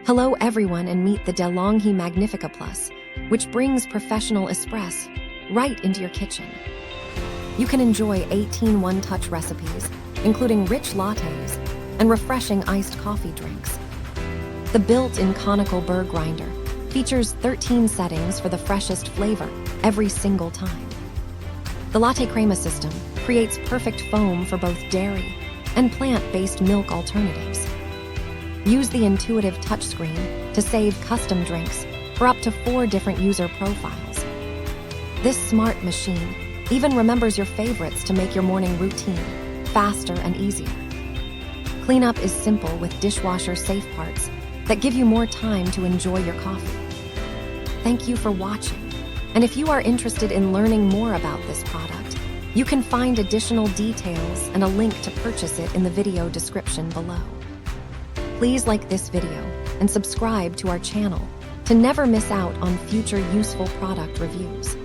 Hello everyone, and meet the Longhi Magnifica Plus, which brings professional espresso right into your kitchen. You can enjoy 18 one-touch recipes, including rich lattes and refreshing iced coffee drinks. The built-in conical burr grinder features 13 settings for the freshest flavor every single time. The LatteCrema system creates perfect foam for both dairy and plant-based milk alternatives. Use the intuitive touchscreen to save custom drinks for up to 4 different user profiles. This smart machine even remembers your favorites to make your morning routine faster and easier. Cleanup is simple with dishwasher-safe parts that give you more time to enjoy your coffee. Thank you for watching, and if you are interested in learning more about this product, you can find additional details and a link to purchase it in the video description below. Please like this video and subscribe to our channel to never miss out on future useful product reviews.